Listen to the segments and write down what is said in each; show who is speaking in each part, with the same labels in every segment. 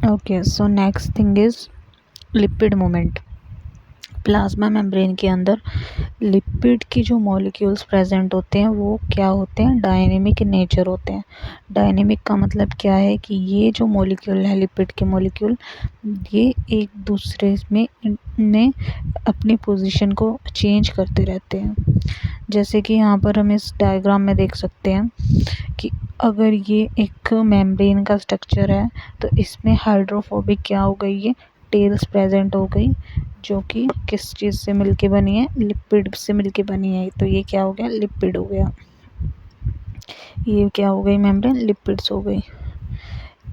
Speaker 1: Okay, so next thing is lipid movement. Plasma membrane के अंदर lipid की जो मॉलिक्यूल्स प्रेजेंट होते हैं वो क्या होते हैं, डायनेमिक नेचर होते हैं। डायनेमिक का मतलब क्या है कि ये जो मॉलिक्यूल है, लिपिड के मॉलिक्यूल, ये एक दूसरे में अपनी पोजीशन को चेंज करते रहते हैं। जैसे कि यहाँ पर हम इस डायग्राम में देख सकते हैं कि अगर ये एक मेम्ब्रेन का स्ट्रक्चर है तो इसमें हाइड्रोफोबिक क्या हो गई है, टेल्स प्रेजेंट हो गई, जो कि किस चीज़ से मिलके बनी है, लिपिड से मिलके बनी है। तो ये क्या हो गया, लिपिड हो गया। ये क्या हो गई, मेम्ब्रेन लिपिड्स हो गई।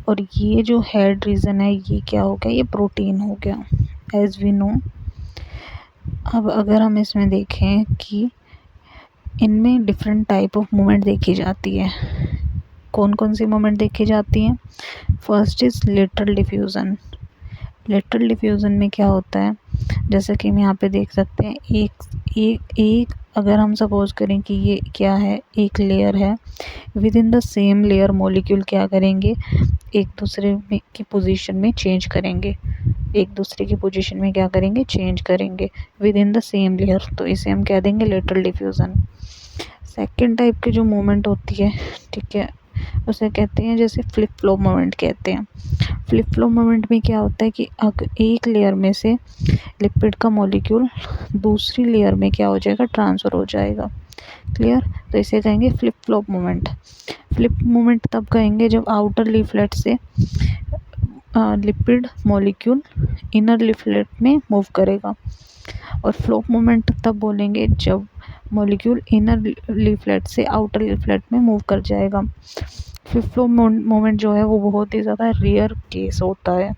Speaker 1: और ये जो हेड रीजन है ये क्या हो गया, ये प्रोटीन हो गया, एज वी नो। अब अगर हम इसमें देखें कि इनमें डिफरेंट टाइप ऑफ मूवमेंट देखी जाती है। कौन कौन सी मूवमेंट देखी जाती है? First is lateral diffusion. Lateral diffusion में क्या होता है, जैसे कि हम यहाँ पे देख सकते हैं, एक अगर हम सपोज करें कि ये क्या है, एक लेयर है, with in the same layer molecule क्या करेंगे, एक दूसरे में की पोजीशन में चेंज करेंगे, एक दूसरे की पोजीशन में क्या करेंगे, चेंज करेंगे with in the same layer. तो इसे हम कह देंगे लेटरल डिफ्यूज़न। सेकेंड टाइप की जो मूवमेंट होती है, ठीक है, उसे कहते हैं, जैसे फ्लिप फ्लॉप मूवमेंट कहते हैं। फ्लिप फ्लॉप मूवमेंट में क्या होता है कि अगर एक लेयर में से लिपिड का मॉलिक्यूल दूसरी लेयर में क्या हो जाएगा, ट्रांसफ़र हो जाएगा। क्लियर? तो इसे कहेंगे flip flop movement. Flip movement तब कहेंगे जब आउटर लीफलेट से लिपिड मॉलिक्यूल इनर लीफलेट में मूव करेगा। और फ्लॉप मूवमेंट तब बोलेंगे जब मॉलिक्यूल इनर लीफलेट से आउटर लीफलेट में मूव कर जाएगा। फ्लिप फ्लॉप मूवमेंट जो है वो बहुत ही ज़्यादा रेयर केस होता है,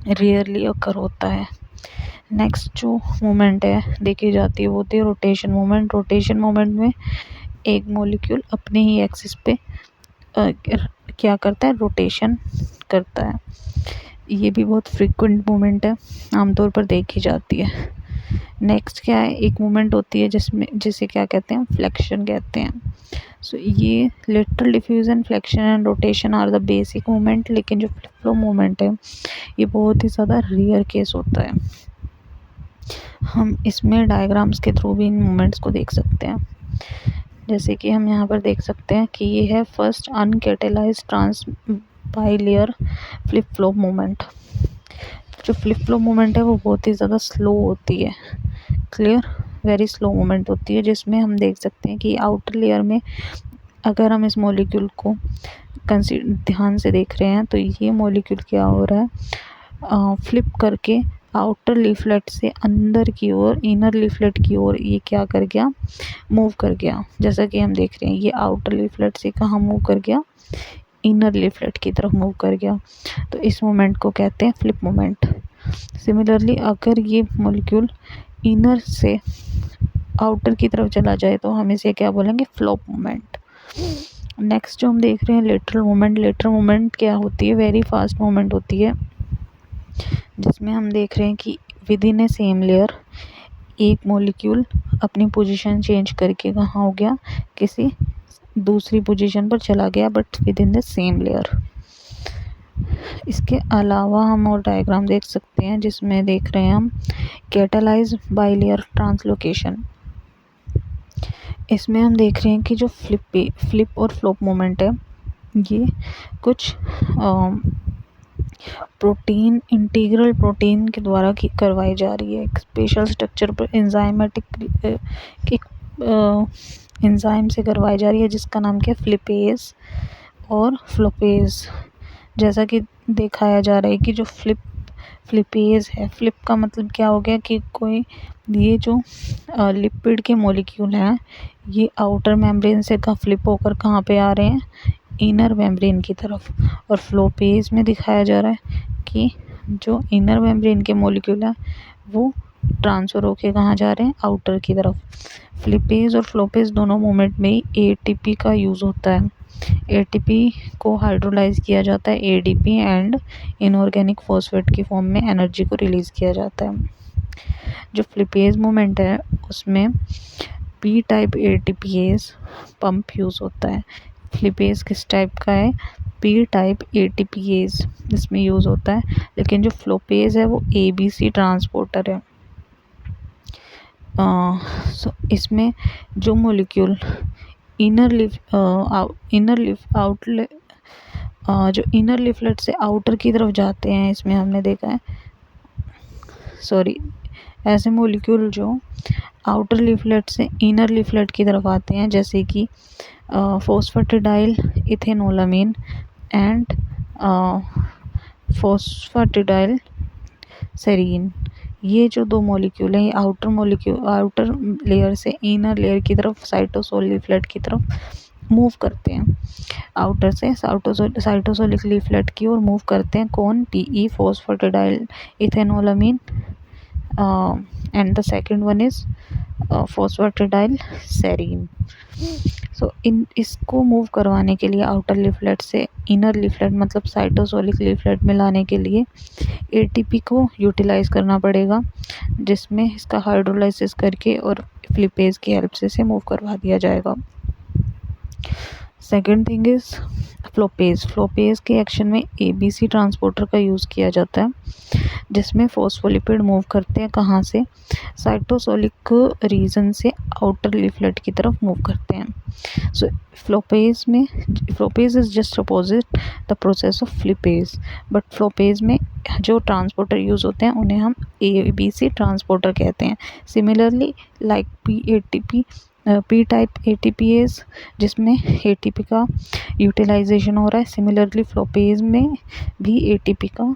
Speaker 1: रेयरली अकर होता है। नेक्स्ट जो मूवमेंट है देखी जाती है वो होती है रोटेशन मूवमेंट। रोटेशन मूवमेंट में एक मॉलिक्यूल अपने ही एक्सिस पे क्या करता है, रोटेशन करता है। ये भी बहुत फ्रीक्वेंट मूवमेंट है, आमतौर पर देखी जाती है। नेक्स्ट क्या है, एक मूवमेंट होती है जिसे क्या कहते हैं, फ्लेक्शन कहते हैं। सो ये lateral diffusion, flexion and rotation are the basic movement. लेकिन जो फ्लिप फ्लॉप मूवमेंट है ये बहुत ही ज़्यादा रेयर केस होता है। हम इसमें डायग्राम्स के थ्रू भी इन मूवमेंट्स को देख सकते हैं। जैसे कि हम यहाँ पर देख सकते हैं कि ये है first uncatalysed trans bilayer flip flop movement. जो फ्लिप फ्लॉप मूवमेंट है वो बहुत ही ज़्यादा स्लो होती है। क्लियर? वेरी स्लो मूवमेंट होती है, जिसमें हम देख सकते हैं कि आउटर लेयर में अगर हम इस मॉलिक्यूल को ध्यान से देख रहे हैं तो ये मॉलिक्यूल क्या हो रहा है, फ्लिप करके आउटर लीफलेट से अंदर की ओर, इनर लीफलेट की ओर ये क्या कर गया, मूव कर गया। जैसा कि हम देख रहे हैं ये आउटर लीफलेट से कहाँ मूव कर गया, इनर लीफलेट की तरफ मूव कर गया। तो इस मोमेंट को कहते हैं फ्लिप मोमेंट। सिमिलरली अगर ये मॉलिक्यूल इनर से आउटर की तरफ चला जाए तो हम इसे क्या बोलेंगे, फ्लॉप मोमेंट। नेक्स्ट जो हम देख रहे हैं लेटरल मोमेंट। लेटरल मोमेंट क्या होती है, वेरी फास्ट मोमेंट होती है, जिसमें हम देख रहे हैं कि with in A same layer एक मॉलिक्यूल अपनी पोजीशन चेंज करके कहाँ हो गया, किसी दूसरी पोजीशन पर चला गया, but with in the same layer. इसके अलावा हम और डायग्राम देख सकते हैं जिसमें देख रहे हैं हम कैटालाइज बाइलेयर ट्रांसलोकेशन। इसमें हम देख रहे हैं कि जो फ्लिप और फ्लॉप मोमेंट है ये कुछ प्रोटीन, इंटीग्रल प्रोटीन के द्वारा करवाई जा रही है। एक स्पेशल स्ट्रक्चर पर एंजाइमेटिक एक एंजाइम से करवाई जा रही है जिसका नाम क्या है, फ्लिपेज और फ्लोपेज। जैसा कि दिखाया जा रहा है कि जो फ्लिपेज है, फ्लिप का मतलब क्या हो गया कि कोई ये जो लिपिड के मॉलिक्यूल हैं ये आउटर मेम्ब्रेन से फ्लिप होकर कहाँ पे आ रहे हैं, इनर मेम्ब्रेन की तरफ। और फ्लोपेज में दिखाया जा रहा है कि जो इनर मेम्ब्रेन के मॉलिक्यूल हैं वो ट्रांसफ़र होके कहाँ जा रहे हैं, आउटर की तरफ। फ्लिपेज और फ्लोपेज दोनों मोमेंट में ही एटीपी का यूज़ होता है। एटीपी को हाइड्रोलाइज किया जाता है, एडीपी, एंड इनऑर्गेनिक फॉस्फेट की फॉर्म में एनर्जी को रिलीज़ किया जाता है। जो फ्लिपेज मोमेंट है उसमें P type ATPase pump use होता है। फ्लिपेज किस टाइप का है, पी टाइप ATPase इसमें यूज़ होता है, लेकिन जो फ्लोपेज है वो ABC ट्रांसपोर्टर है। सो इसमें जो मॉलिक्यूल इनर लीफलेट से आउटर की तरफ जाते हैं, इसमें हमने देखा है ऐसे मॉलिक्यूल जो आउटर लीफलेट से इनर लीफलेट की तरफ आते हैं, जैसे कि phosphatidyl ethanolamine and phosphatidyl serine. ये जो दो मॉलिक्यूल हैं, ये आउटर लेयर से इनर लेयर की तरफ साइटोसोल लीफलेट की तरफ मूव करते हैं। आउटर से साइटोसोलिक लीफलेट की ओर मूव करते हैं। कौन? PE phosphatidyl ethanolamine and the second one is phosphatidyl serine. So इसको मूव करवाने के लिए आउटर लीफलेट से इनर लीफलेट मतलब साइटोसोलिक लीफलेट में लाने के लिए ATP को यूटिलाइज करना पड़ेगा, जिसमें इसका हाइड्रोलाइसिस करके और फ्लिपेज की हेल्प से इसे मूव करवा दिया जाएगा। सेकेंड थिंग इज फ्लोपेज के एक्शन में ABC ट्रांसपोर्टर का यूज़ किया जाता है, जिसमें फॉस्फोलिपिड मूव करते हैं कहाँ से? साइटोसोलिक रीजन से आउटर लीफलेट की तरफ मूव करते हैं। So floppase is just opposite the process of flippase, but floppase में जो ट्रांसपोर्टर यूज़ होते हैं उन्हें हम ABC ट्रांसपोर्टर कहते हैं। Similarly like P type ATPase जिसमें ATP का यूटिलाइजेशन हो रहा है, सिमिलरली फ्लोपेज में भी ATP का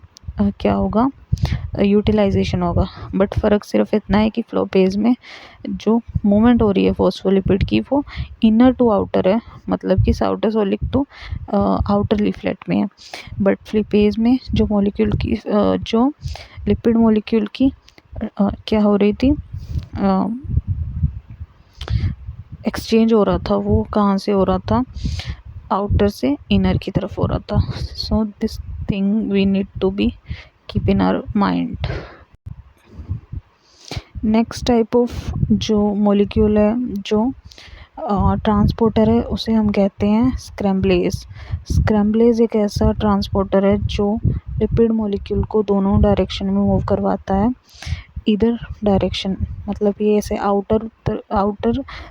Speaker 1: क्या होगा? यूटिलाइजेशन होगा। बट फ़र्क सिर्फ इतना है कि फ्लोपेज में जो मूवमेंट हो रही है फॉस्फोलिपिड की वो इनर टू आउटर है, मतलब कि साइटोसोलिक टू आउटर लीफलेट में है। बट फ्लिपेज में जो मॉलिक्यूल की जो लिपिड मॉलिक्यूल की क्या हो रही थी, एक्सचेंज हो रहा था, वो कहाँ से हो रहा था? आउटर से इनर की तरफ हो रहा था। So this thing we need to be keep in our mind. Next type of जो मॉलिक्यूल है जो ट्रांसपोर्टर है उसे हम कहते हैं स्क्रैम्बलेज एक ऐसा ट्रांसपोर्टर है जो लिपिड मॉलिक्यूल को दोनों डायरेक्शन में मूव करवाता है। इधर डायरेक्शन मतलब ये ऐसे आउटर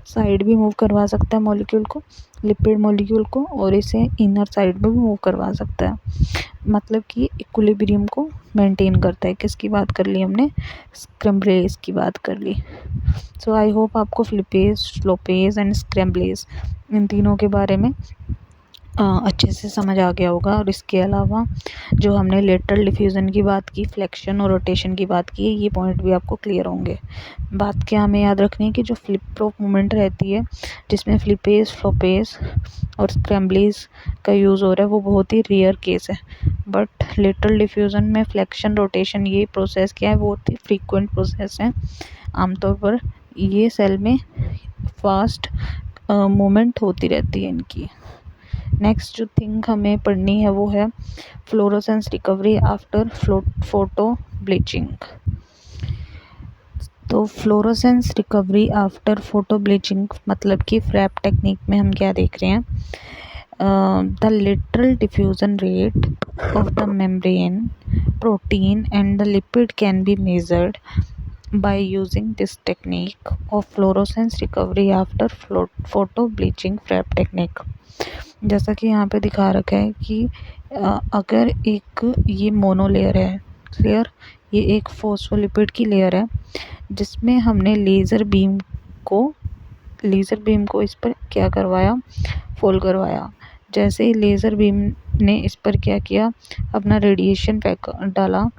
Speaker 1: साइड भी मूव करवा सकता है मॉलिक्यूल को, लिपिड मॉलिक्यूल को, और इसे इनर साइड में भी मूव करवा सकता है, मतलब कि इक्विलिब्रियम को मेंटेन करता है। किसकी बात कर ली हमने? स्क्रैम्बलेज की बात कर ली। सो आई होप आपको फ्लोपेज एंड स्क्रैम्बलेज इन तीनों के बारे में अच्छे से समझ आ गया होगा। और इसके अलावा जो हमने लेटरल डिफ्यूज़न की बात की, फ्लेक्शन और रोटेशन की बात की, ये पॉइंट भी आपको क्लियर होंगे। बात क्या हमें याद रखनी है कि जो फ्लिप फ्लॉप मूवमेंट रहती है जिसमें फ्लिपेज, फ्लोपेज और स्क्रैम्बलेज का यूज़ हो रहा है वो बहुत ही रेयर केस है। बट लेटरल डिफ्यूज़न में फ्लेक्शन, रोटेशन, ये प्रोसेस क्या है, बहुत ही फ्रीक्वेंट प्रोसेस है। आमतौर पर ये सेल में फास्ट मूवमेंट होती रहती है इनकी। नेक्स्ट जो थिंग हमें पढ़नी है वो है fluorescence recovery after photo bleaching. तो fluorescence recovery after photo bleaching मतलब कि फ्रैप टेक्निक में हम क्या देख रहे हैं? The lateral diffusion rate of the membrane, protein and the lipid can be measured by using this technique of fluorescence recovery after photo bleaching FRAP technique। जैसा कि यहाँ पे दिखा रखा है कि अगर एक ये मोनोलेयर है, क्लियर, ये एक फॉस्फोलिपिड की लेयर है जिसमें हमने लेज़र बीम को इस पर क्या करवाया? फॉल करवाया। जैसे ही लेज़र बीम ने इस पर क्या किया? अपना रेडिएशन पैक डाला,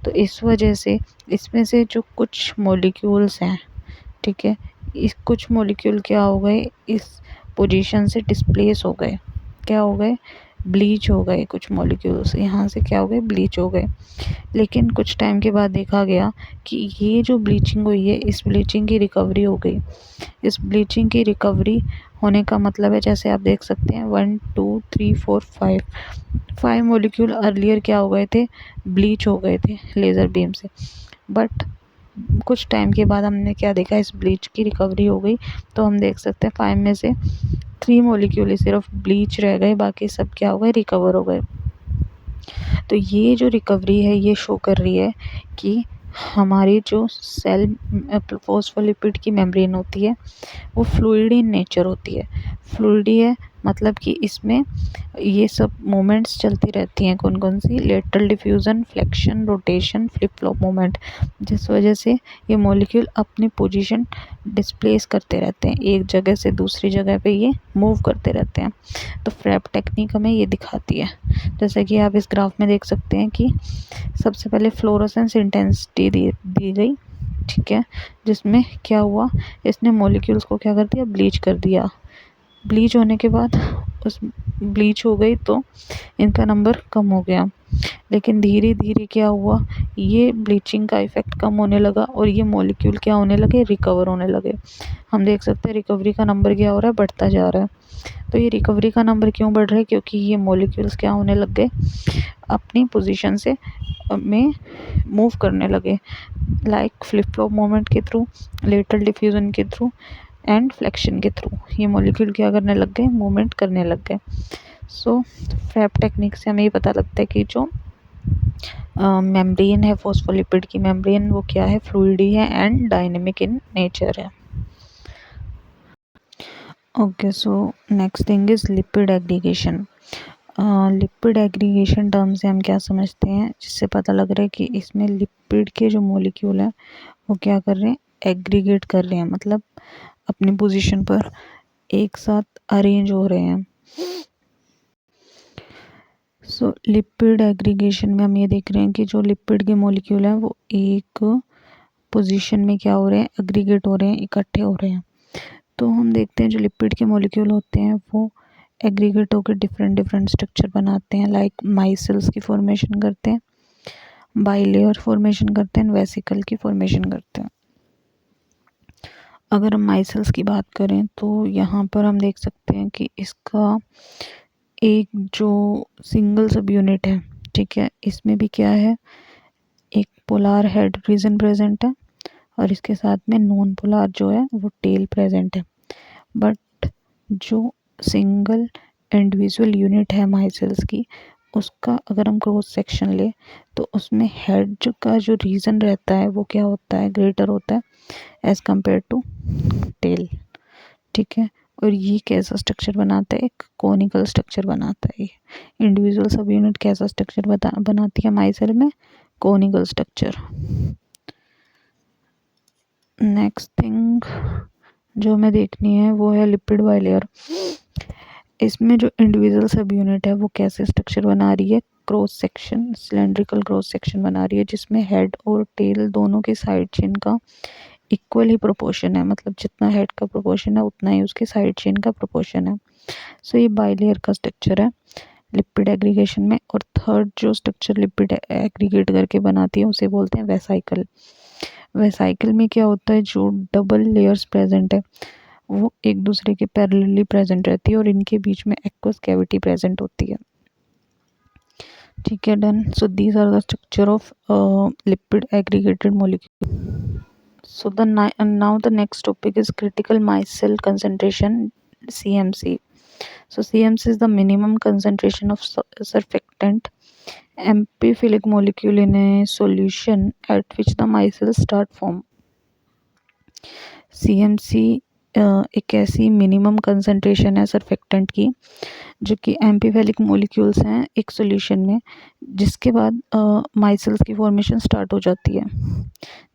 Speaker 1: तो इस वजह से इसमें से जो कुछ मॉलिक्यूल्स हैं, ठीक है, इस कुछ मॉलिक्यूल क्या हो गए? इस पोजीशन से डिस्प्लेस हो गए। क्या हो गए? ब्लीच हो गए। कुछ मॉलिक्यूल्स यहाँ से क्या हो गए? ब्लीच हो गए। लेकिन कुछ टाइम के बाद देखा गया कि ये जो ब्लीचिंग हुई है, इस ब्लीचिंग की रिकवरी हो गई। इस ब्लीचिंग की रिकवरी होने का मतलब है, जैसे आप देख सकते हैं 1 2 3 4 5 मॉलिक्यूल अर्लियर क्या हो गए थे? ब्लीच हो गए थे लेज़र बीम से। बट कुछ टाइम के बाद हमने क्या देखा, इस ब्लीच की रिकवरी हो गई। तो हम देख सकते हैं 5 में से 3 मॉलिक्यूल ही सिर्फ ब्लीच रह गए, बाकी सब क्या हो गए, रिकवर हो गए। तो ये जो रिकवरी है ये शो कर रही है कि हमारी जो सेल फॉस्फोलिपिड की मेम्ब्रेन होती है वो फ्लूइड इन नेचर होती है। फ्लूइडी है मतलब कि इसमें ये सब मोमेंट्स चलती रहती हैं। कौन कौन सी, lateral diffusion, flexion, rotation, flip flop moment, जिस वजह से ये मॉलिक्यूल अपनी पोजीशन डिस्प्लेस करते रहते हैं, एक जगह से दूसरी जगह पे ये मूव करते रहते हैं। तो फ्रैप टेक्निक हमें ये दिखाती है। जैसे कि आप इस ग्राफ में देख सकते हैं कि सबसे पहले फ्लोरोसेंस इंटेंसिटी दी गई, ठीक है, जिसमें क्या हुआ, इसने मॉलिक्यूल्स को क्या कर दिया, ब्लीच कर दिया। ब्लीच होने के बाद उस ब्लीच हो गई तो इनका नंबर कम हो गया, लेकिन धीरे धीरे क्या हुआ, ये ब्लीचिंग का इफ़ेक्ट कम होने लगा और ये मॉलिक्यूल क्या होने लगे, रिकवर होने लगे। हम देख सकते हैं रिकवरी का नंबर क्या हो रहा है, बढ़ता जा रहा है। तो ये रिकवरी का नंबर क्यों बढ़ रहा है, क्योंकि ये मॉलिक्यूल्स क्या होने लग गए, अपनी पोजीशन से में मूव करने लगे, लाइक फ्लिप फ्लॉप मोमेंट के थ्रू, लेटरल डिफ्यूजन के थ्रू एंड फ्लेक्शन के थ्रू ये मॉलिक्यूल क्या करने लग गए, मूवमेंट करने लग गए। सो फ्रैप टेक्निक से हमें ये पता लगता है कि जो मेम्ब्रेन है फॉस्फोलिपिड की मेम्ब्रेन वो क्या है, फ्लूइडी है एंड डायनेमिक इन नेचर है। Okay, so next thing is lipid aggregation. Lipid aggregation term से हम क्या समझते हैं, जिससे पता लग रहा है कि इसमें लिपिड के जो मॉलिक्यूल हैं वो क्या कर रहे हैं, एग्रीगेट कर रहे हैं, मतलब अपनी पोजीशन पर एक साथ अरेंज हो रहे हैं। सो लिपिड एग्रीगेशन में हम ये देख रहे हैं कि जो लिपिड के मॉलिक्यूल हैं वो एक पोजीशन में क्या हो रहे हैं, एग्रीगेट हो रहे हैं, इकट्ठे हो रहे हैं। तो हम देखते हैं जो लिपिड के मॉलिक्यूल होते हैं वो एग्रीगेट होकर डिफरेंट डिफरेंट स्ट्रक्चर बनाते हैं, लाइक माइसेल्स की फॉर्मेशन करते हैं, बाइलेयर फॉर्मेशन करते हैं, वेसिकल की फॉर्मेशन करते हैं। अगर हम माइसेल्स की बात करें तो यहाँ पर हम देख सकते हैं कि इसका एक जो सिंगल सब यूनिट है, ठीक है, इसमें भी क्या है, एक पोलार हेड रीजन प्रेजेंट है और इसके साथ में नॉन पोलार जो है वो टेल प्रेजेंट है। बट जो सिंगल इंडिविजुअल यूनिट है माइसेल्स की, उसका अगर हम क्रॉस सेक्शन ले तो उसमें हेड का जो रीजन रहता है वो क्या होता है, ग्रेटर होता है एज कंपेयर टू टेल, ठीक है। और ये कैसा स्ट्रक्चर बनाता है, एक कोनिकल स्ट्रक्चर बनाता है। इंडिविजुअल सब यूनिट कैसा स्ट्रक्चर बनाती है माइसेल में, कोनिकल स्ट्रक्चर। नेक्स्ट थिंग जो हमें देखनी है वो है लिपिड बाइलेयर। इसमें जो इंडिविजुअल सब यूनिट है वो कैसे स्ट्रक्चर बना रही है, cross section, cylindrical cross section बना रही है, जिसमें हेड और टेल दोनों के साइड चेन का इक्वल ही प्रोपोर्शन है, मतलब जितना हेड का प्रोपोर्शन है उतना ही उसके साइड चेन का प्रोपोर्शन है। सो ये बाइलेयर का स्ट्रक्चर है लिपिड एग्रीगेशन में। और थर्ड जो स्ट्रक्चर लिपिड एग्रीगेट करके बनाती है उसे बोलते हैं वेसाइकल। वेसाइकल में क्या होता है, जो डबल लेयर्स प्रेजेंट है वो एक दूसरे के पैरेलली प्रेजेंट रहती है और इनके बीच में एक्वस कैविटी प्रेजेंट होती है, ठीक है, done. So these are the structure of lipid aggregated molecule. So now the next topic is critical micelle concentration, CMC. So CMC is the minimum concentration of surfactant amphiphilic molecule in a solution at which the micelles start form. CMC एक ऐसी minimum concentration है surfactant की जो कि एम्पीफेलिक molecules हैं एक solution में, जिसके बाद माइसेल्स की फॉर्मेशन स्टार्ट हो जाती है।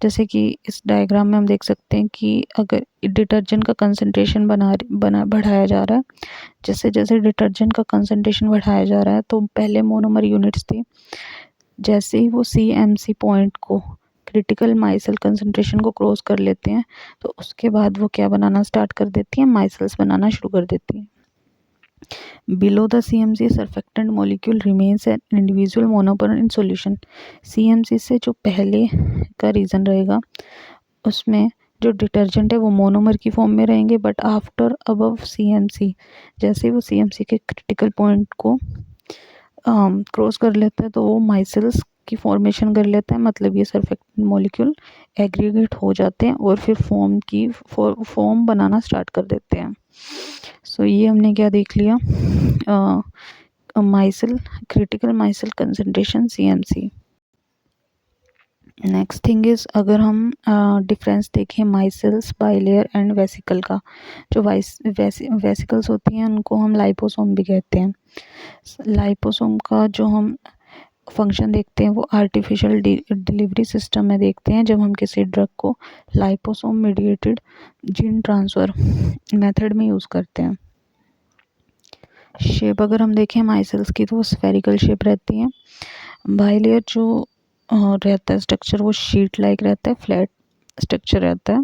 Speaker 1: जैसे कि इस डायग्राम में हम देख सकते हैं कि अगर डिटर्जेंट का कंसंट्रेशन बढ़ाया जा रहा है, जैसे जैसे डिटर्जेंट का कंसंट्रेशन बढ़ाया जा रहा है तो पहले मोनोमर यूनिट्स थी, जैसे ही वो CMC पॉइंट को, क्रिटिकल माइसेल कंसंट्रेशन को क्रॉस कर लेते हैं तो उसके बाद वो क्या बनाना स्टार्ट कर देती हैं, माइसेल्स बनाना शुरू कर देती हैं। Below the CMC surfactant molecule remains an individual monomer in solution. CMC से जो पहले का रीजन रहेगा उसमें जो डिटर्जेंट है वो मोनोमर की फॉर्म में रहेंगे, बट आफ्टर अबव CMC, जैसे वो CMC के क्रिटिकल पॉइंट को क्रॉस कर लेता है तो वो माइसेल्स की फॉर्मेशन कर लेता है, मतलब ये सरफेक्टेंट मॉलिक्यूल एग्रीगेट हो जाते हैं और फिर फॉर्म बनाना स्टार्ट कर देते हैं। सो ये हमने क्या देख लिया, micelle, critical micelle concentration CMC। Next thing is, अगर हम डिफरेंस देखें माइसिल्स, बाइलेयर एंड वेसिकल का, जो वेसिकल्स होती हैं उनको हम लाइपोसोम भी कहते हैं। लाइपोसोम का जो हम फंक्शन देखते हैं वो आर्टिफिशियल डिलीवरी सिस्टम में देखते हैं, जब हम किसी ड्रग को liposome mediated gene transfer method में यूज़ करते हैं। शेप अगर हम देखें माइसिल्स की तो वो स्फेरिकल शेप रहती है। बाइलेयर जो रहता है स्ट्रक्चर वो शीट लाइक रहता है, फ्लैट स्ट्रक्चर रहता है।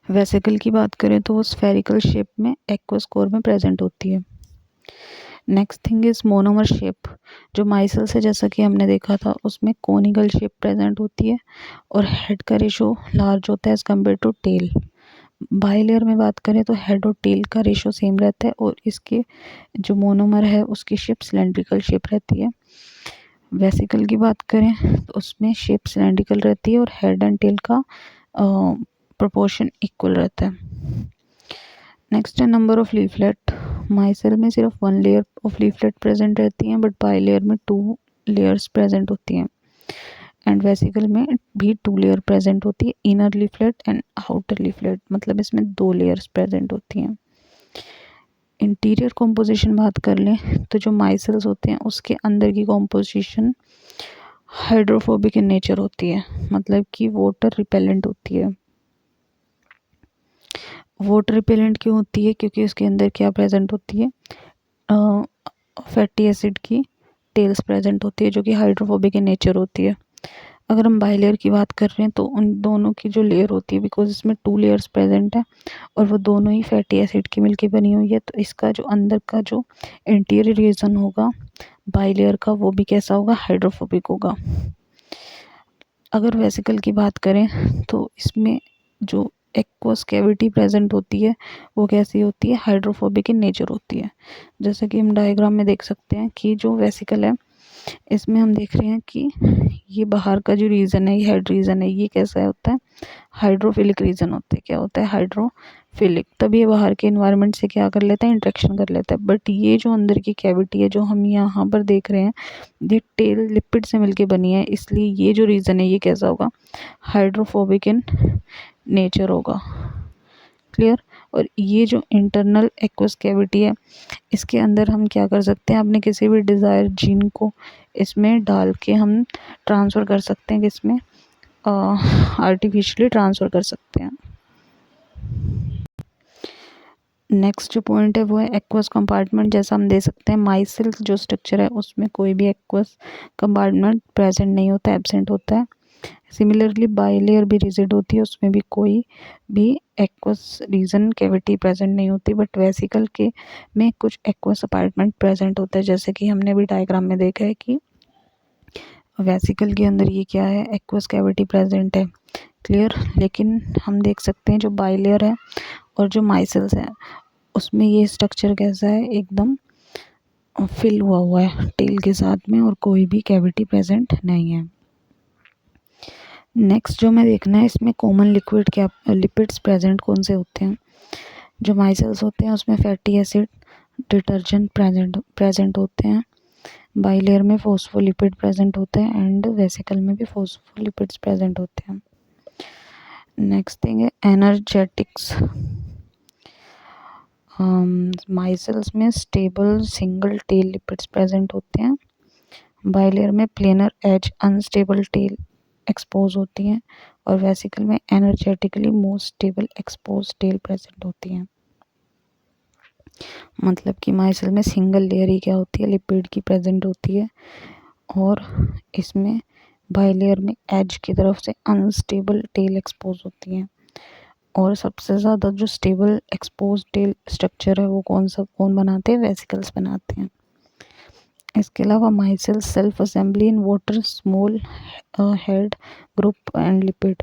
Speaker 1: वेसिकल की बात करें तो वो स्फेरिकल शेप में एक्वस कोर में प्रेजेंट होती है। Next thing is monomer shape, जो माइसिल से जैसा कि हमने देखा था उसमें कोनिकल शेप प्रेजेंट होती है और हेड का रेशो लार्ज होता है as compare to tail. Bilayer में बात करें तो हेड और टेल का रेशो सेम रहता है और इसके जो मोनोमर है उसकी शेप सिलेंड्रिकल शेप रहती है। वेसिकल की बात करें तो उसमें शेप सिलेंड्रिकल रहती है और हेड एंड टेल का प्रोपोर्शन इक्वल रहता है। नेक्स्ट है नंबर ऑफ लीफलेट। माइसिल में सिर्फ 1 लेयर ऑफ लीफलेट प्रेजेंट रहती हैं, बट बाइलेयर में 2 लेयर्स प्रेजेंट होती हैं एंड वेसिकल में भी 2 लेयर प्रेजेंट होती है, inner leaflet and outer leaflet, मतलब इसमें 2 लेयर्स प्रेजेंट होती हैं। इंटीरियर कॉम्पोजिशन बात कर लें तो जो माइसिल्स होते हैं उसके अंदर की कॉम्पोजिशन हाइड्रोफोबिक इन नेचर होती है, मतलब कि वाटर रिपेलेंट होती है। वाटर रिपेलेंट क्यों होती है? क्योंकि उसके अंदर क्या प्रेजेंट होती है, फैटी एसिड की टेल्स प्रेजेंट होती है जो कि हाइड्रोफोबिक इन नेचर होती है। अगर हम बाइलेयर की बात कर रहे हैं तो उन दोनों की जो लेयर होती है, बिकॉज इसमें 2 लेयर्स प्रेजेंट है और वो दोनों ही फैटी एसिड की मिलके बनी हुई है, तो इसका जो अंदर का जो इंटीरियर रीजन होगा बाइलेयर का वो भी कैसा होगा, हाइड्रोफोबिक होगा। अगर वेसिकल की बात करें तो इसमें जो एक्वस कैविटी प्रेजेंट होती है वो कैसी होती है, हाइड्रोफोबिक इन नेचर होती है। जैसे कि हम डायग्राम में देख सकते हैं कि जो वेसिकल है इसमें हम देख रहे हैं कि ये बाहर का जो रीजन है, ये हेड रीजन है, ये कैसा होता है, हाइड्रोफिलिक रीजन होता है। क्या होता है, हाइड्रोफिलिक। तब ये बाहर के इन्वायरमेंट से क्या कर लेता है, इंट्रैक्शन कर लेता है। बट ये जो अंदर की कैविटी है जो हम यहाँ पर देख रहे हैं, ये टेल लिपिड से मिलके बनी है, इसलिए ये जो रीजन है ये कैसा होगा, हाइड्रोफोबिक इन नेचर होगा। क्लियर। और ये जो इंटरनल एक्वस कैविटी है इसके अंदर हम क्या कर सकते हैं, अपने किसी भी डिज़ायर जीन को इसमें डाल के हम ट्रांसफ़र कर सकते हैं, किसमें, आर्टिफिशियली ट्रांसफ़र कर सकते हैं। नेक्स्ट जो पॉइंट है वो है एक्वस कंपार्टमेंट। जैसा हम दे सकते हैं माइसिल जो स्ट्रक्चर है उसमें कोई भी एक्वस कंपार्टमेंट प्रेजेंट नहीं होता, एब्सेंट होता है। सिमिलरली बाइलेयर भी रिजिड होती है, उसमें भी कोई भी एक्वस रीजन कैविटी प्रेजेंट नहीं होती, बट वेसिकल के में कुछ एक्वस अपार्टमेंट प्रेजेंट होता है, जैसे कि हमने भी डायग्राम में देखा है कि वेसिकल के अंदर ये क्या है, एक्वस कैविटी प्रेजेंट है। क्लियर। लेकिन हम देख सकते हैं जो बाइलेयर है और जो माइसिल्स है उसमें ये स्ट्रक्चर कैसा है, एकदम फिल हुआ हुआ है टेल के साथ में और कोई भी कैविटी प्रेजेंट नहीं है। नेक्स्ट जो हमें देखना है इसमें कॉमन लिक्विड क्या लिपिड्स प्रेजेंट कौन से होते हैं। जो माइसिल्स होते हैं उसमें फैटी एसिड डिटर्जेंट प्रेजेंट होते हैं, बाइलेयर में फॉस्फोलिपिड प्रेजेंट होते हैं एंड वेसिकल में भी फॉस्फोलिपिड्स प्रेजेंट होते हैं। नेक्स्ट थिंग है एनर्जेटिक्स। माइसिल्स में stable single tail lipids present होते हैं, बाइलेयर में planar as unstable tail expose होती हैं और वेसिकल में energetically most stable expose tail present होती हैं। मतलब कि माइसिल में सिंगल लेयर ही क्या होती है, लिपिड की प्रेजेंट होती है और इसमें बाइलेयर में एज की तरफ से अनस्टेबल टेल एक्सपोज होती हैं। और सबसे ज़्यादा जो स्टेबल एक्सपोज टेल स्ट्रक्चर है वो कौन बनाते हैं, वेसिकल्स बनाते हैं। इसके अलावा micelle self assembly in water small head group and lipid.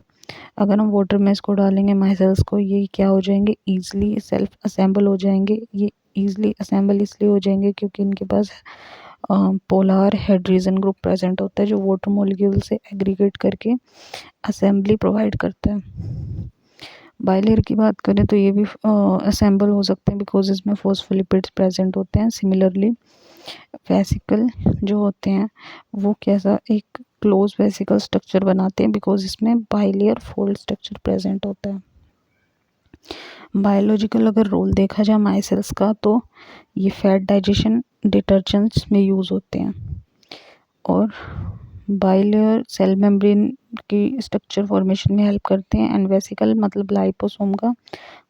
Speaker 1: अगर हम वाटर में इसको डालेंगे माइसिल्स को, ये क्या हो जाएंगे, ईजिली सेल्फ असेंबल हो जाएंगे। ये ईजिली असेंबल इसलिए हो जाएंगे क्योंकि इनके पास पोलार हाइड्रोजन ग्रुप प्रेजेंट होता है जो वाटर मॉलिक्यूल से एग्रीगेट करके असेंबली प्रोवाइड करता है। बाइलेयर की बात करें तो ये भी असेंबल हो सकते हैं बिकॉज इसमें फॉस्फोलिपिड्स प्रेजेंट होते हैं। सिमिलरली वेसिकल जो होते हैं वो कैसा एक क्लोज वेसिकल स्ट्रक्चर बनाते हैं बिकॉज इसमें बाइलेयर फोल्ड स्ट्रक्चर प्रेजेंट होता है। बायोलॉजिकल अगर रोल देखा जाए माइसेल्स का तो ये फैट डाइजेशन डिटर्जेंट्स में यूज़ होते हैं। और बाइलेयर सेल मेम्ब्रेन की स्ट्रक्चर फॉर्मेशन में हेल्प करते हैं। एंड वेसिकल मतलब लाइपोसोम का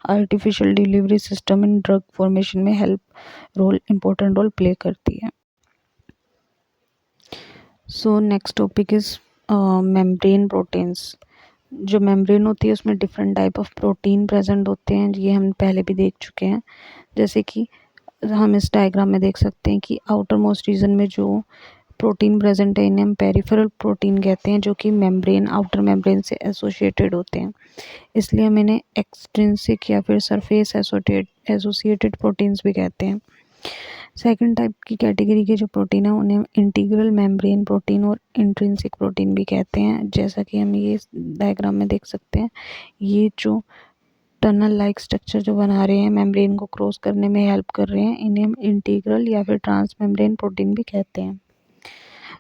Speaker 1: artificial delivery system in drug formation में इम्पोर्टेंट रोल प्ले करती है। So next topic is membrane proteins. जो मेम्ब्रेन होती है उसमें different type of protein present होते हैं, ये हम पहले भी देख चुके हैं। जैसे कि हम इस डायग्राम में देख सकते हैं कि आउटर मोस्ट रीजन में जो प्रोटीन प्रेजेंट है इन्हें हम पेरिफेरल प्रोटीन कहते हैं, जो कि मेम्ब्रेन आउटर मेम्ब्रेन से एसोसिएटेड होते हैं, इसलिए हम इन्हें एक्सट्रिंसिक या फिर सरफेस एसोसिएटेड प्रोटीन्स भी कहते हैं। सेकंड टाइप की कैटेगरी के जो प्रोटीन है उन्हें इंटीग्रल मेम्ब्रेन प्रोटीन और इंट्रिंसिक प्रोटीन भी कहते हैं। जैसा कि हम ये डायग्राम में देख सकते हैं, ये जो टनल लाइक स्ट्रक्चर जो बना रहे हैं मेम्ब्रेन को क्रॉस करने में हेल्प कर रहे हैं, इन्हें हम इंटीग्रल या फिर ट्रांस मेम्ब्रेन प्रोटीन भी कहते हैं।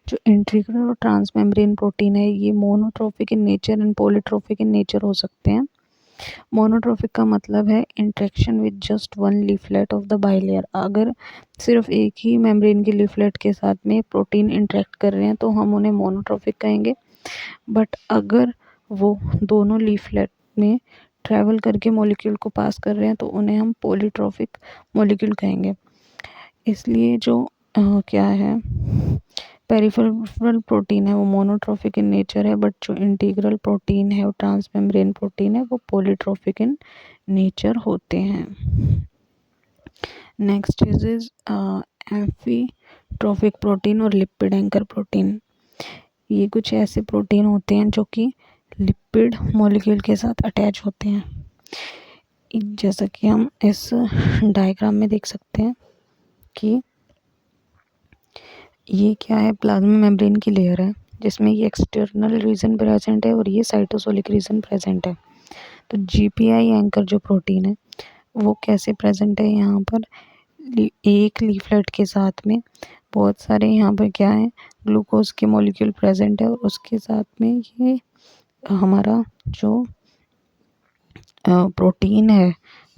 Speaker 1: जो इंटीग्रल और ट्रांस मेम्ब्रेन प्रोटीन है ये monotropic in nature and polytropic in nature हो सकते हैं। मोनोट्रोपिक का मतलब है interaction with just one leaflet of the bilayer. अगर सिर्फ एक ही मेम्ब्रेन के लीफलेट के साथ में प्रोटीन इंटरेक्ट कर रहे हैं तो हम उन्हें मोनोट्रोपिक कहेंगे। बट अगर वो दोनों लीफलेट में ट्रैवल करके मॉलिक्यूल को पास कर रहे हैं तो उन्हें हम पॉलीट्रोपिक मॉलिक्यूल कहेंगे। इसलिए जो क्या है पेरिफेरल प्रोटीन है वो मोनोट्रोपिक इन नेचर है, बट जो इंटीग्रल प्रोटीन है और ट्रांसमेम्ब्रेन प्रोटीन है वो पॉलीट्रोपिक इन नेचर होते हैं। नेक्स्ट इज एम्फीट्रोपिक प्रोटीन और लिपिड एंकर प्रोटीन। ये कुछ ऐसे प्रोटीन होते हैं जो कि लिपिड मॉलिक्यूल के साथ अटैच होते हैं, जैसा कि हम इस डायग्राम में देख सकते हैं कि ये क्या है, प्लाज्मा मेम्ब्रेन की लेयर है जिसमें ये एक्सटर्नल रीजन प्रेजेंट है और ये साइटोसोलिक रीजन प्रेजेंट है। तो जीपीआई एंकर जो प्रोटीन है वो कैसे प्रेजेंट है, यहाँ पर एक लीफलेट के साथ में बहुत सारे यहाँ पर क्या है ग्लूकोज के मॉलिक्यूल प्रेजेंट है और उसके साथ में ये हमारा जो प्रोटीन है,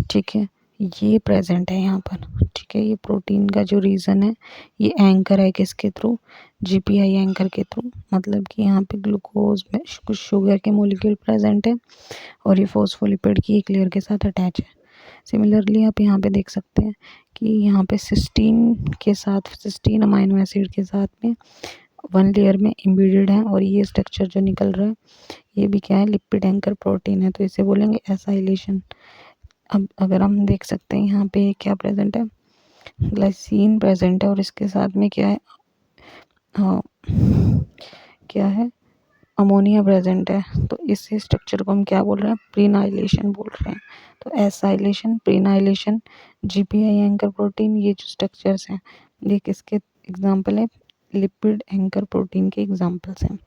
Speaker 1: ठीक है, ये प्रेजेंट है यहाँ पर, ठीक है। ये प्रोटीन का जो रीज़न है ये एंकर है किसके थ्रू, जीपीआई एंकर के थ्रू, मतलब कि यहाँ पे ग्लूकोज में कुछ शुगर के मॉलिक्यूल प्रेजेंट है और ये फॉस्फोलिपिड की एक लेयर के साथ अटैच है। सिमिलरली आप यहाँ पे देख सकते हैं कि यहाँ पे सिस्टीन अमाइनो एसिड के साथ में वन लेयर में एम्बेडेड है और ये स्ट्रक्चर जो निकल रहा है ये भी क्या है, लिपिड एंकर प्रोटीन है, तो इसे बोलेंगे एसाइलेशन। अब अगर हम देख सकते हैं यहाँ पे क्या प्रेजेंट है, ग्लाइसिन प्रेजेंट है और इसके साथ में क्या है, हाँ क्या है, अमोनिया प्रेजेंट है। तो इस स्ट्रक्चर को हम क्या बोल रहे हैं, प्रीनाइलेशन बोल रहे हैं। तो एसाइलेशन, प्रीनाइलेशन, जीपीआई एंकर प्रोटीन, ये जो स्ट्रक्चर्स हैं ये किसके एग्जाम्पल है, लिपिड एंकर प्रोटीन के एग्जाम्पल्स हैं।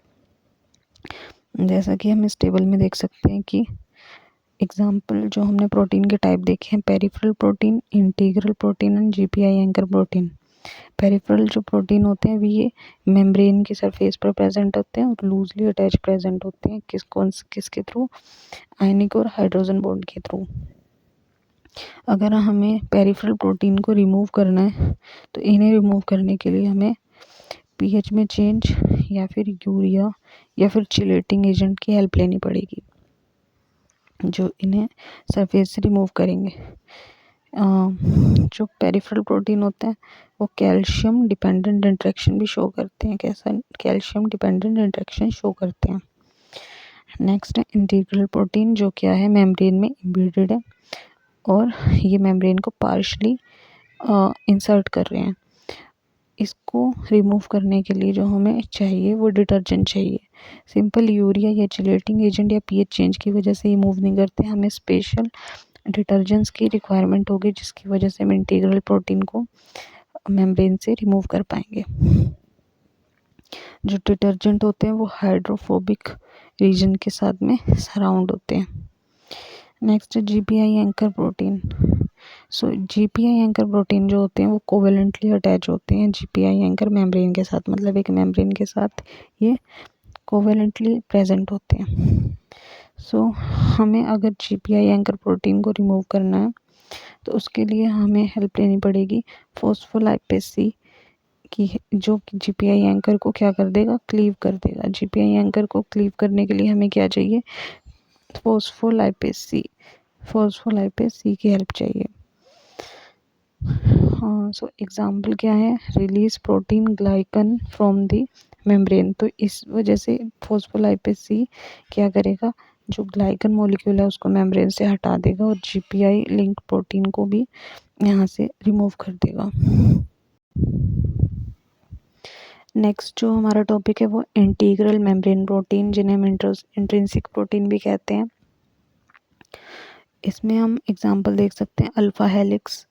Speaker 1: जैसा कि हम इस टेबल में देख सकते हैं कि एग्जाम्पल जो हमने प्रोटीन के टाइप देखे हैं, peripheral protein, integral protein and GPI anchor protein. Peripheral जो प्रोटीन होते हैं ये मेम्ब्रेन की सरफेस पर प्रेजेंट होते हैं और लूजली अटैच प्रेजेंट होते हैं किसके थ्रू, आयनिक और हाइड्रोजन बॉन्ड के थ्रू। अगर हमें पेरिफेरल प्रोटीन को रिमूव करना है तो इन्हें रिमूव करने के लिए हमें पीएच में चेंज या फिर यूरिया या फिर चिलेटिंग एजेंट की हेल्प लेनी पड़ेगी जो इन्हें सरफेस से रिमूव करेंगे। जो पेरिफेरल प्रोटीन होते हैं वो कैल्शियम डिपेंडेंट इंटरेक्शन भी शो करते हैं, कैसा, कैल्शियम डिपेंडेंट इंटरेक्शन शो करते हैं। नेक्स्ट है इंटीग्रल प्रोटीन, जो क्या है मेम्ब्रेन में एम्बेडेड है और ये मेम्ब्रेन को पार्शली इंसर्ट कर रहे हैं। इसको रिमूव करने के लिए जो हमें चाहिए वो डिटर्जेंट चाहिए। सिंपल यूरिया या चिलेटिंग एजेंट या पीएच चेंज की वजह से ये मूव नहीं करते, हमें स्पेशल डिटर्जेंट्स की रिक्वायरमेंट होगी जिसकी वजह से हम इंटीग्रल प्रोटीन को मेम्ब्रेन से रिमूव कर पाएंगे। जो डिटर्जेंट होते हैं वो हाइड्रोफोबिक रीजन के साथ में सराउंड होते हैं। नेक्स्ट है जीपीआई एंकर प्रोटीन। सो जीपीआई एंकर प्रोटीन जो होते हैं वो कोवेलेंटली अटैच होते हैं जीपीआई एंकर मेम्ब्रेन के साथ, मतलब एक मेम्ब्रेन के साथ ये कोवेलेंटली प्रेजेंट होते हैं। सो हमें अगर जीपीआई एंकर प्रोटीन को रिमूव करना है तो उसके लिए हमें हेल्प लेनी पड़ेगी फॉस्फोलाइपेज सी की, जो कि जीपीआई एंकर को क्या कर देगा, क्लीव कर देगा। जीपीआई एंकर को क्लीव करने के लिए हमें क्या चाहिए, फॉस्फोलाइपेज सी की हेल्प चाहिए। हाँ, सो एग्जाम्पल क्या है, release protein glycan from the membrane. तो इस वजह से फॉस्फोलाइपेज सी क्या करेगा, जो ग्लाइकन मॉलिक्यूल है उसको मेम्ब्रेन से हटा देगा और जीपीआई लिंक प्रोटीन को भी यहाँ से रिमूव कर देगा। नेक्स्ट जो हमारा टॉपिक है वो इंटीग्रल मेम्ब्रेन प्रोटीन, जिन्हें हम इंट्रिंसिक प्रोटीन भी कहते हैं। इसमें हम एग्जांपल देख सकते हैं अल्फा हेलिक्स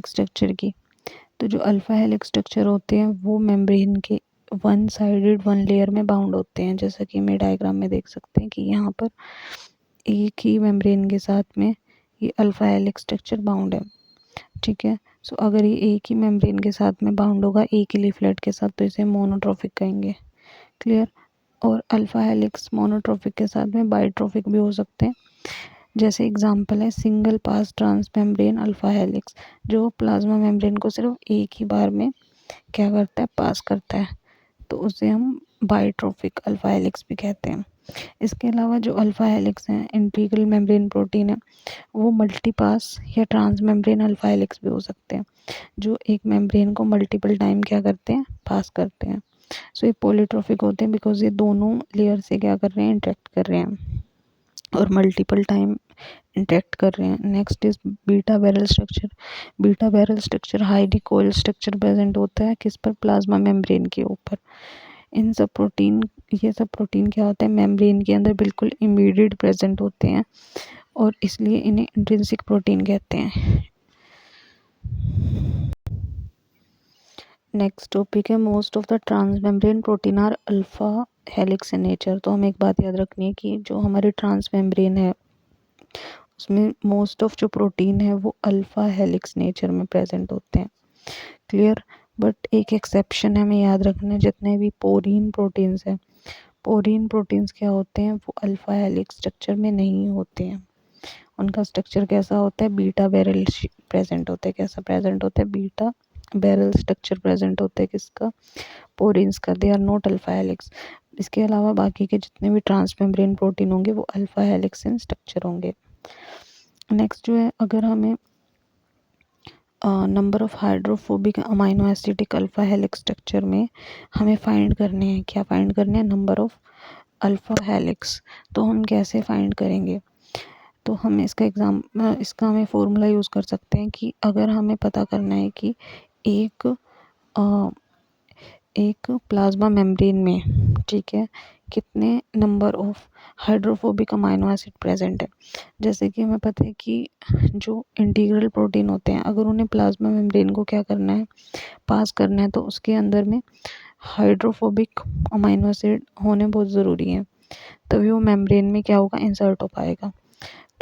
Speaker 1: स्ट्रक्चर की। तो जो अल्फा हेलिक्स स्ट्रक्चर होते हैं वो मेम्ब्रेन के वन साइडेड वन लेयर में बाउंड होते हैं, जैसा कि मैं डायग्राम में देख सकते हैं कि यहाँ पर एक ही मेम्ब्रेन के साथ में ये अल्फा हेलिक्स स्ट्रक्चर बाउंड है। ठीक है, सो अगर ये एक ही मेम्ब्रेन के साथ में बाउंड होगा एक ही लीफलेट के साथ तो इसे मोनोट्रोफिक कहेंगे। क्लियर। और अल्फा हेलिक्स मोनोट्रोफिक के साथ में बाइट्रोफिक भी हो सकते हैं। जैसे एग्जांपल है single pass trans membrane alpha helix, जो प्लाज्मा मेम्ब्रेन को सिर्फ एक ही बार में क्या करता है, पास करता है, तो उसे हम बाइट्रोफिक अल्फा हेलिक्स भी कहते हैं। इसके अलावा जो अल्फा हेलिक्स हैं, इंटीग्रल मेम्ब्रेन प्रोटीन है, वो मल्टीपास या ट्रांस मेम्ब्रेन अल्फा हेलिक्स भी हो सकते हैं, जो एक मेम्ब्रेन को मल्टीपल टाइम क्या करते हैं, पास करते हैं। सो ये पॉलीट्रोफिक होते हैं बिकॉज ये दोनों लेयर से क्या कर रहे हैं, इंटरेक्ट कर रहे हैं और मल्टीपल टाइम इंटरेक्ट कर रहे हैं। Next is beta barrel structure highly coil structure present होता है किस पर, प्लाज्मा मेम्ब्रेन के ऊपर। ये सब प्रोटीन क्या होता है, मेम्ब्रेन के अंदर बिल्कुल इमीडिएट प्रेजेंट होते हैं और इसलिए इन्हें इंट्रिंसिक प्रोटीन कहते हैं। नेक्स्ट टॉपिक है most of the transmembrane protein are alpha helix in nature. तो हमें एक बात याद रखनी है कि जो हमारे ट्रांसमेम्ब्रेन है उसमें मोस्ट ऑफ जो प्रोटीन है वो अल्फा हेलिक्स नेचर में प्रेजेंट होते हैं। क्लियर। बट एक एक्सेप्शन है, हमें याद रखना है, जितने भी पोरीन प्रोटीन्स हैं, पोरीन प्रोटीन्स क्या होते हैं, वो अल्फा हेलिक्स स्ट्रक्चर में नहीं होते हैं। उनका स्ट्रक्चर कैसा होता है, बीटा बैरल प्रेजेंट होता है। कैसा प्रेजेंट होता है, बीटा बैरल स्ट्रक्चर प्रेजेंट होता है किसका, पोरीन्स का। They are not alpha helix. इसके अलावा बाकी के जितने भी ट्रांसमेम्ब्रेन प्रोटीन होंगे वो अल्फा हेलिक्स इन स्ट्रक्चर होंगे। नेक्स्ट जो है, अगर हमें number of hydrophobic amino acidic alpha helix structure में हमें फाइंड करने हैं, क्या फाइंड करने हैं, नंबर ऑफ अल्फा हेलिक्स। तो हम कैसे फाइंड करेंगे, तो हम इसका हमें फॉर्मूला यूज़ कर सकते हैं कि अगर हमें पता करना है कि एक प्लाज्मा मेम्ब्रेन में, ठीक है, कितने number of hydrophobic amino acid present है। जैसे कि हमें पता है कि जो इंटीग्रल प्रोटीन होते हैं अगर उन्हें प्लाज्मा मेम्ब्रेन को क्या करना है, पास करना है, तो उसके अंदर में हाइड्रोफोबिक अमाइनो एसिड होने बहुत ज़रूरी है, तभी वो मेम्ब्रेन में क्या होगा, इंसर्ट हो पाएगा।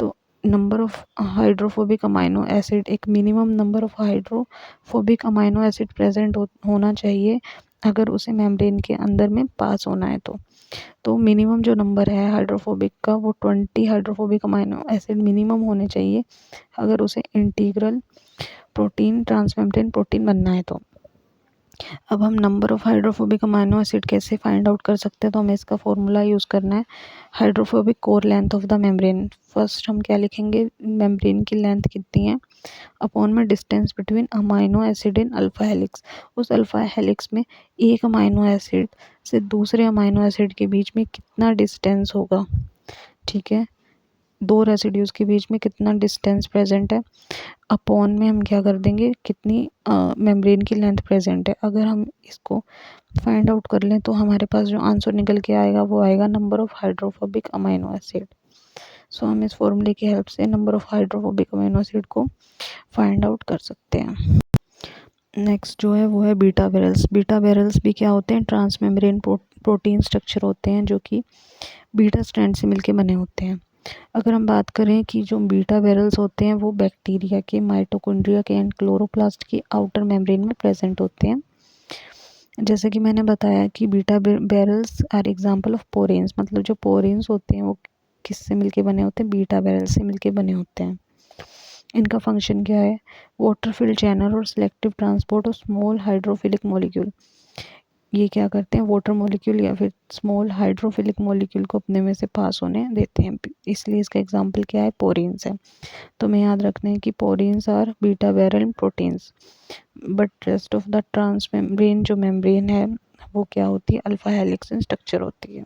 Speaker 1: तो number of hydrophobic amino acid, एक minimum number of hydrophobic amino acid present होना चाहिए अगर उसे मेम्ब्रेन के अंदर में पास होना है। तो मिनिमम जो नंबर है हाइड्रोफोबिक का वो 20 हाइड्रोफोबिक अमाइनो एसिड मिनिमम होने चाहिए अगर उसे इंटीग्रल प्रोटीन ट्रांसमेम्ब्रेन प्रोटीन बनना है। तो अब हम number of hydrophobic amino acid कैसे फाइंड आउट कर सकते हैं, तो हमें इसका फॉर्मूला यूज़ करना है, hydrophobic core length of the membrane. First हम क्या लिखेंगे, मेम्ब्रेन की लेंथ कितनी है अपॉन में distance between amino acid in alpha helix. उस अल्फा हेलिक्स में एक अमाइनो एसिड से दूसरे अमाइनो एसिड के बीच में कितना डिस्टेंस होगा, ठीक है, दो रेसिड्यूज के बीच में कितना डिस्टेंस प्रेजेंट है, अपॉन में हम क्या कर देंगे, कितनी मेम्ब्रेन की लेंथ प्रेजेंट है। अगर हम इसको फाइंड आउट कर लें तो हमारे पास जो आंसर निकल के आएगा वो आएगा number of hydrophobic amino acid. So हम इस फॉर्मूले की हेल्प से number of hydrophobic amino acid को फाइंड आउट कर सकते हैं। नेक्स्ट जो है वो है बीटा बैरल्स। बीटा बैरल्स भी क्या होते हैं, ट्रांस मेम्ब्रेन प्रोटीन स्ट्रक्चर होते हैं जो कि बीटा स्ट्रैंड से मिलके बने होते हैं। अगर हम बात करें कि जो बीटा बैरल्स होते हैं वो बैक्टीरिया के, माइटोकॉन्ड्रिया के एंड क्लोरोप्लास्ट की आउटर मेम्ब्रेन में प्रेजेंट होते हैं। जैसे कि मैंने बताया कि beta barrels are example of porins, मतलब जो पोरेंस होते हैं वो किससे मिलके बने होते हैं, बीटा बैरल से मिलके बने होते हैं। इनका फंक्शन क्या है, वाटर फिल्ड चैनल और selective transport of small hydrophilic molecule. ये क्या करते हैं, वाटर मॉलिक्यूल या फिर स्मॉल हाइड्रोफिलिक मॉलिक्यूल को अपने में से पास होने देते हैं, इसलिए इसका एग्जांपल क्या है, पोरेंस है। तो हमें याद रखना है कि porins are beta barrel proteins, but rest of the trans membrane जो मेम्ब्रेन है वो क्या होती है, अल्फा हेलिक्स स्ट्रक्चर होती है।